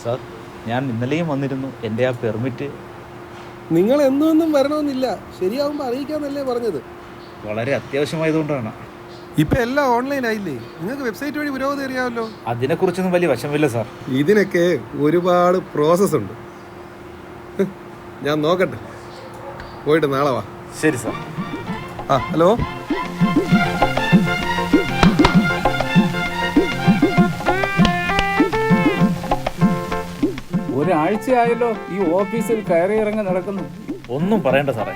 Sir, ഞാൻ ഇന്നലെയും വന്നിരുന്നു. എൻ്റെ ആ പെർമിറ്റ് നിങ്ങൾ എന്നും വരണമെന്നില്ല, ശരിയാവുമ്പോൾ അറിയിക്കാന്നല്ലേ പറഞ്ഞത്. വളരെ അത്യാവശ്യമായതുകൊണ്ടാണ്. ഇപ്പൊ എല്ലാം ഓൺലൈൻ ആയില്ലേ, നിങ്ങൾക്ക് വെബ്സൈറ്റ് വഴി പുരോഗതി അറിയാമല്ലോ. അതിനെക്കുറിച്ചൊന്നും വലിയ വശമില്ല സാർ. ഇതിനൊക്കെ ഒരുപാട് പ്രോസസ് ഉണ്ട്. ഞാൻ നോക്കട്ടെ, പോയിട്ട് നാളെ വാ. ശരി സാർ. ഹലോ. ഒരാഴ്ചയായല്ലോ ഈ ഓഫീസിൽ കയറി ഇറങ്ങി നടക്കുന്നു. ഒന്നും പറയണ്ട സാറേ,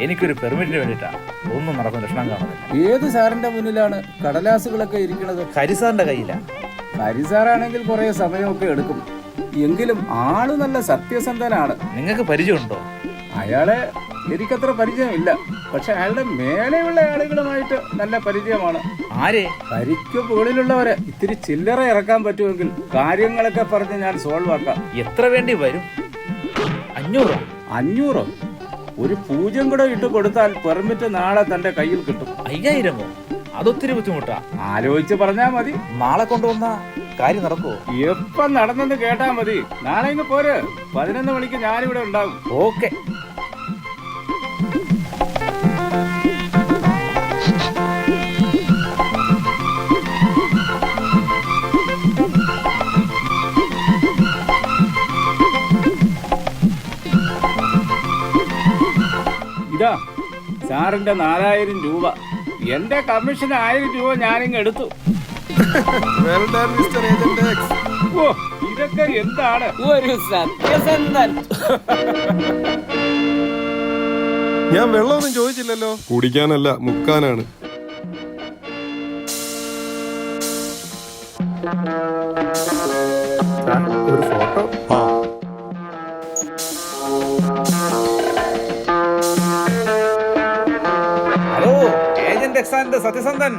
എനിക്കൊരു പെർമിറ്റിന് വേണ്ടിയിട്ടാ. ഒന്നും നടക്കുന്ന ലക്ഷണം കാണുന്നില്ല. ഏത് സാറിന്റെ മുന്നിലാണ് കടലാസുകളൊക്കെ ഇരിക്കുന്നത്? കരിസാറിന്റെ കയ്യിലാ. ഹരിസാറാണെങ്കിൽ കുറെ സമയമൊക്കെ എടുക്കും, എങ്കിലും ആള് നല്ല സത്യസന്ധനാണ്. നിങ്ങൾക്ക് പരിചയമുണ്ടോ? അയാളെ എനിക്കത്ര പരിചയമില്ല, പക്ഷെ അയാളുടെ മേലെയുള്ള ആളുകളുമായിട്ട് നല്ല പരിചയമാണ്. ആരെ? കരിക്ക് മുകളിലുള്ളവരെ ഇത്തിരി ചില്ലറ ഇറക്കാൻ പറ്റുമെങ്കിൽ കാര്യങ്ങളൊക്കെ പറഞ്ഞ് ഞാൻ സോൾവ് ആക്കാം. എത്ര വേണ്ടി വരും? 500? 500? ഒരു 0 കൂടെ ഇട്ട് കൊടുത്താൽ പെർമിറ്റ് നാളെ തന്റെ കയ്യിൽ കിട്ടും. 5000? അതൊത്തിരി ബുദ്ധിമുട്ടാ. ആലോചിച്ച് പറഞ്ഞാ മതി. നാളെ കൊണ്ടുവന്ന കാര്യം നടക്കുമോ? എപ്പം നടന്നെന്ന് കേട്ടാ മതി. നാളെ ഇങ്ങ് പോര്, 11 മണിക്ക് ഞാനിവിടെ ഉണ്ടാവും. ഓക്കെ. ഇതാ സാറിന്റെ 4000 രൂപ. എന്റെ കമ്മീഷൻ 1000 രൂപ ഞാനിങ്ങ് എടുത്തു. ഓ, ഇതൊക്കെ എന്താണ്? ഒരു സത്യസന്ധൻ. ഞാൻ വെള്ളമൊന്നും ചോദിച്ചില്ലല്ലോ. കുടിക്കാനല്ല, മുക്കാനാണ്. ഒരു ഫോട്ടോ. ഹലോ, ഏജന്റ് എക്സാന്റെ സത്യസന്ധൻ.